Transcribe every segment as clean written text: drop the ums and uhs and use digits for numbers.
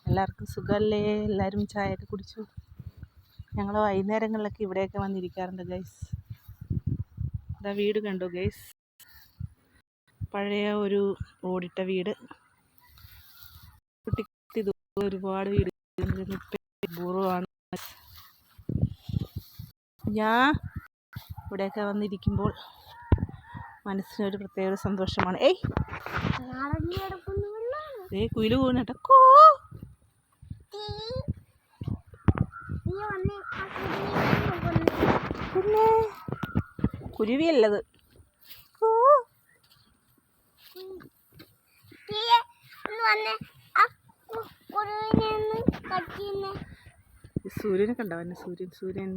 എല്ലാവർക്കും സുഖമല്ലേ? എല്ലാവരും ചായയൊക്കെ കുടിച്ചു. ഞങ്ങൾ വൈകുന്നേരങ്ങളിലൊക്കെ ഇവിടെയൊക്കെ വന്നിരിക്കാറുണ്ട് ഗൈസ്. ഇതാ വീട് കണ്ടു ഗൈസ്, പഴയ ഒരു ഓടിട്ട വീട്. ഒരുപാട് വീട് പൂർവ്വമാണ്. ഞാൻ ഇവിടെയൊക്കെ വന്നിരിക്കുമ്പോൾ മനസ്സിനൊരു പ്രത്യേക സന്തോഷമാണ്. കുയില് പോകുന്നേട്ടോ. പിന്നെ കുരുവിയല്ലത്. സൂര്യനെ കണ്ടോ? സൂര്യൻ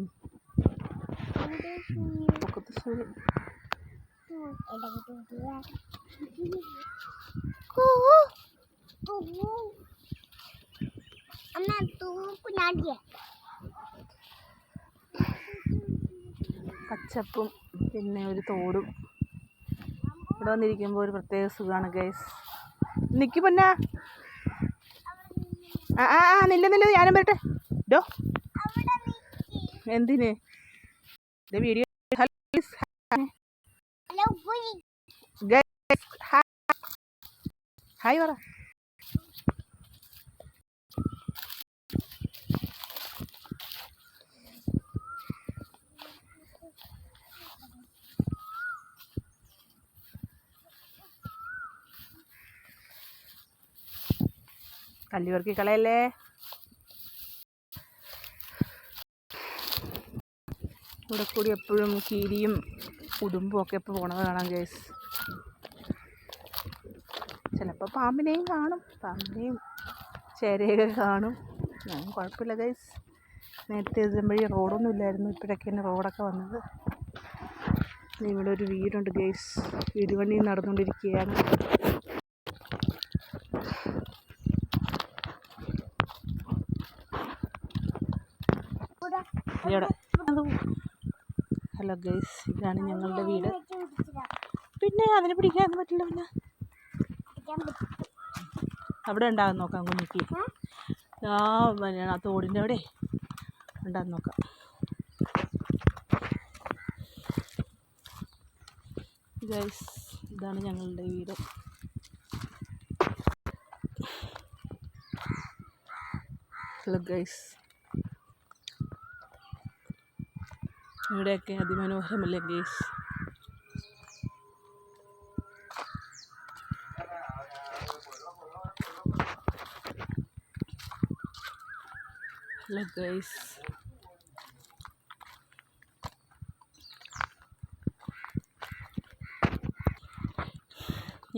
പൊക്കത്ത് സൂര്യൻ. പച്ചപ്പും പിന്നെ ഒരു തോടും. ഇവിടെ വന്നിരിക്കുമ്പോൾ ഒരു പ്രത്യേക സുഖമാണ് ഗൈസ്. നിൽക്ക് പൊന്നാ. നില്ല ഞാനും വരട്ടെ. ഡോ എന്തിന് വീഡിയോ? ഹായ് പറ. കല്ലുവർക്കി കളയല്ലേ. ഇവിടെ കൂടി എപ്പോഴും കീരിയും ഉടുമ്പും ഒക്കെ ഇപ്പോൾ പോണത് കാണാം ഗൈസ്. ചിലപ്പോൾ പാമ്പിനെയും കാണും, പാമ്പിനെയും ചേരയൊക്കെ കാണും. ഞാൻ കുഴപ്പമില്ല ഗൈസ്. നേരത്തെ ഇതിലും റോഡൊന്നും ഇല്ലായിരുന്നു, ഇപ്പോഴൊക്കെയാണ് റോഡൊക്കെ വന്നത്. ഇവിടെ ഒരു വീടുണ്ട് ഗൈസ്. വീട് പണി നടന്നുകൊണ്ടിരിക്കുകയാണ്. ഹലോ ഗൈസ്, ഇതാണ് ഞങ്ങളുടെ വീട്. പിന്നെ അതിനെ പിടിക്കാൻ പറ്റില്ല. പിന്നെ അവിടെ ഉണ്ടാകും നോക്കാം. കുഞ്ഞിക്ക് ആ തോടിൻ്റെ അവിടെ ഉണ്ടാകും നോക്കാം. ഗൈസ്, ഇതാണ് ഞങ്ങളുടെ വീട്. ഹലോ ഗൈസ്, ഇവിടെയൊക്കെ അതിമനോഹരമല്ലേ ഗൈസ്? ഹലോ ഗൈസ്,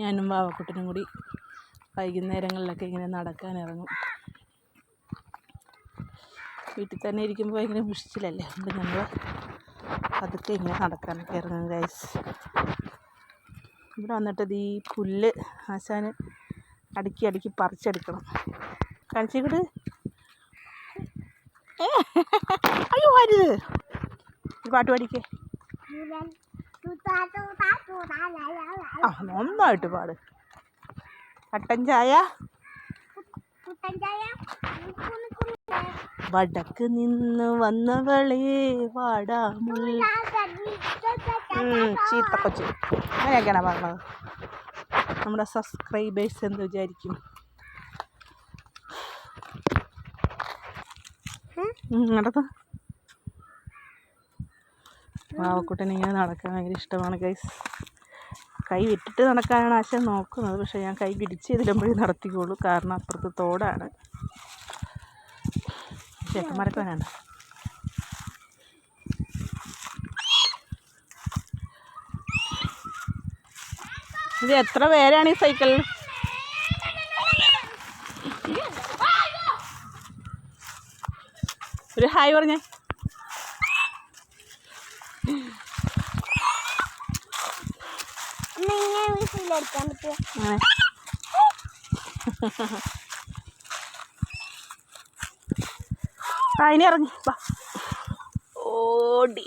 ഞാനും വാവക്കുട്ടനും കൂടി വൈകുന്നേരങ്ങളിലൊക്കെ ഇങ്ങനെ നടക്കാൻ ഇറങ്ങും. വീട്ടിൽ തന്നെ ഇരിക്കുമ്പോൾ ഭയങ്കര മുഷിച്ചിലല്ലേ, അതുകൊണ്ട് ഞങ്ങൾ അതൊക്കെ ഇങ്ങനെ നടക്കാനൊക്കെ ഇറങ്ങും ഗൈസ്. ഇവിടെ വന്നിട്ട് ഈ പുല്ല് ആശാന് അടുക്കി പറിച്ചെടുക്കണം. കാണിച്ചിട്ട് അയ്യോ ആര് പാട്ട് പാടിക്കേ. നന്നായിട്ട് പാട്. കട്ടൻ ചായ വടക്ക് നിന്ന് വന്നവളെ വാടാമുള്ള ചീത്ത കൊച്ചു. അങ്ങനെയൊക്കെയാണ് പറഞ്ഞത്. നമ്മുടെ സബ്സ്ക്രൈബേഴ്സ് എന്ത് വിചാരിക്കും? നടത്ത വാവക്കുട്ടൻ ഇങ്ങനെ നടക്കാൻ ഭയങ്കര ഇഷ്ടമാണ് ഗൈസ്. കൈ വിട്ടിട്ട് നടക്കാനാണ് ആശ നോക്കുന്നത്, പക്ഷേ ഞാൻ കൈ പിടിച്ച് ഇതിലുമ്പോഴേ നടത്തിക്കോളൂ. കാരണം അപ്പുറത്ത് തോടാണ്. ചേട്ടന്മാരൊക്കെ വേണ്ട. ഇത് എത്ര പേരാണ് ഈ സൈക്കിളിൽ? ഒരു ഹായ് പറഞ്ഞേ. ഇനി ഇറങ്ങി ഓടി.